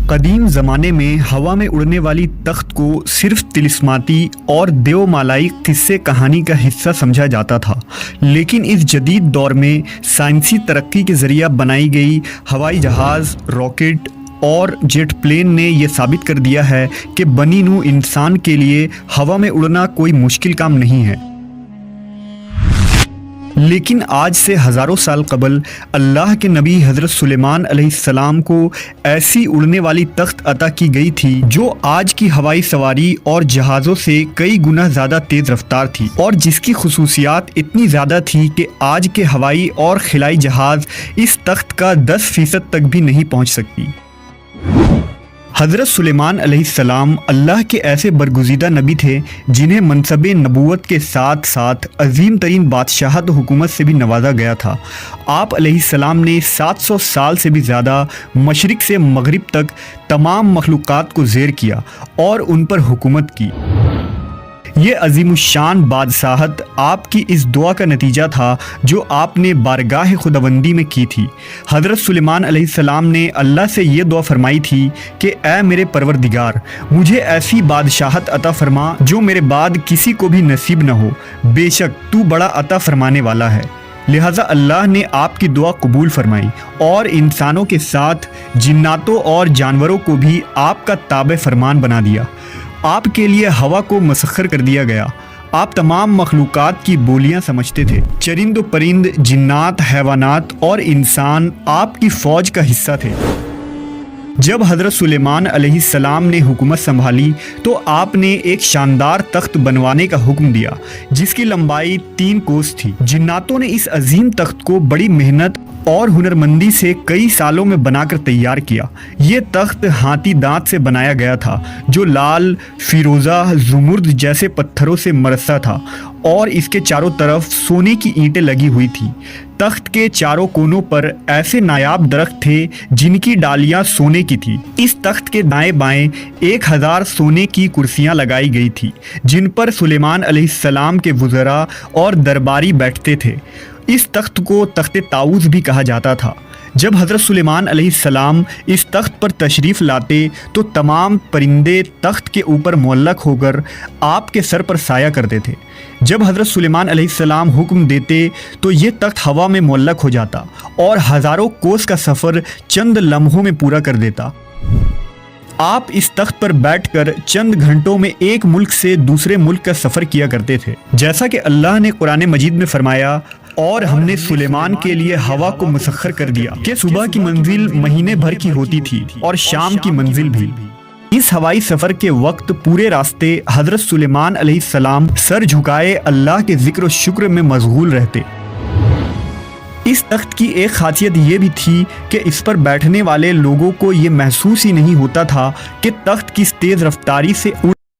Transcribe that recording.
قدیم زمانے میں ہوا میں اڑنے والی تخت کو صرف طلسماتی اور دیومالائی قصے کہانی کا حصہ سمجھا جاتا تھا، لیکن اس جدید دور میں سائنسی ترقی کے ذریعہ بنائی گئی ہوائی جہاز، راکٹ اور جیٹ پلین نے یہ ثابت کر دیا ہے کہ بنی نوع انسان کے لیے ہوا میں اڑنا کوئی مشکل کام نہیں ہے۔ لیکن آج سے ہزاروں سال قبل اللہ کے نبی حضرت سلیمان علیہ السلام کو ایسی اڑنے والی تخت عطا کی گئی تھی جو آج کی ہوائی سواری اور جہازوں سے کئی گنا زیادہ تیز رفتار تھی، اور جس کی خصوصیات اتنی زیادہ تھی کہ آج کے ہوائی اور خلائی جہاز اس تخت کا 10% تک بھی نہیں پہنچ سکتی۔ حضرت سلیمان علیہ السلام اللہ کے ایسے برگزیدہ نبی تھے جنہیں منصب نبوت کے ساتھ ساتھ عظیم ترین بادشاہت و حکومت سے بھی نوازا گیا تھا۔ آپ علیہ السلام نے 700 سال سے بھی زیادہ مشرق سے مغرب تک تمام مخلوقات کو زیر کیا اور ان پر حکومت کی۔ یہ عظیم الشان بادشاہت آپ کی اس دعا کا نتیجہ تھا جو آپ نے بارگاہ خداوندی میں کی تھی۔ حضرت سلیمان علیہ السلام نے اللہ سے یہ دعا فرمائی تھی کہ اے میرے پروردگار، مجھے ایسی بادشاہت عطا فرما جو میرے بعد کسی کو بھی نصیب نہ ہو، بے شک تو بڑا عطا فرمانے والا ہے۔ لہٰذا اللہ نے آپ کی دعا قبول فرمائی اور انسانوں کے ساتھ جناتوں اور جانوروں کو بھی آپ کا تابع فرمان بنا دیا۔ آپ کے لیے ہوا کو مسخر کر دیا گیا۔ آپ تمام مخلوقات کی بولیاں سمجھتے تھے۔ چرند و پرند، جنات، حیوانات اور انسان آپ کی فوج کا حصہ تھے۔ جب حضرت سلیمان علیہ السلام نے حکومت سنبھالی تو آپ نے ایک شاندار تخت بنوانے کا حکم دیا جس کی لمبائی 3 کوس تھی۔ جناتوں نے اس عظیم تخت کو بڑی محنت اور ہنرمندی سے کئی سالوں میں بنا کر تیار کیا۔ یہ تخت ہاتھی دانت سے بنایا گیا تھا جو لال، فیروزہ، زمرد جیسے پتھروں سے مرصع تھا، اور اس کے چاروں طرف سونے کی اینٹیں لگی ہوئی تھیں۔ تخت کے چاروں کونوں پر ایسے نایاب درخت تھے جن کی ڈالیاں سونے کی تھی۔ اس تخت کے دائیں بائیں 1000 سونے کی کرسیاں لگائی گئی تھی جن پر سلیمان علیہ السلام کے وزراء اور درباری بیٹھتے تھے۔ اس تخت کو تخت طاؤس بھی کہا جاتا تھا۔ جب حضرت سلیمان علیہ السلام اس تخت پر تشریف لاتے تو تمام پرندے تخت کے اوپر معلق ہو کر آپ کے سر پر سایہ کرتے تھے۔ جب حضرت سلیمان علیہ السلام حکم دیتے تو یہ تخت ہوا میں معلق ہو جاتا اور ہزاروں کوس کا سفر چند لمحوں میں پورا کر دیتا۔ آپ اس تخت پر بیٹھ کر چند گھنٹوں میں ایک ملک سے دوسرے ملک کا سفر کیا کرتے تھے، جیسا کہ اللہ نے قرآن مجید میں فرمایا، اور ہم نے سلیمان کے لیے ہوا کو مسخر کر دیا کہ صبح کی منزل مہینے بھر کی ہوتی تھی اور شام کی منزل بھی۔ اس ہوائی سفر کے وقت پورے راستے حضرت سلیمان علیہ السلام سر جھکائے اللہ کے ذکر و شکر میں مشغول رہتے۔ اس تخت کی ایک خاصیت یہ بھی تھی کہ اس پر بیٹھنے والے لوگوں کو یہ محسوس ہی نہیں ہوتا تھا کہ تخت کس تیز رفتاری سے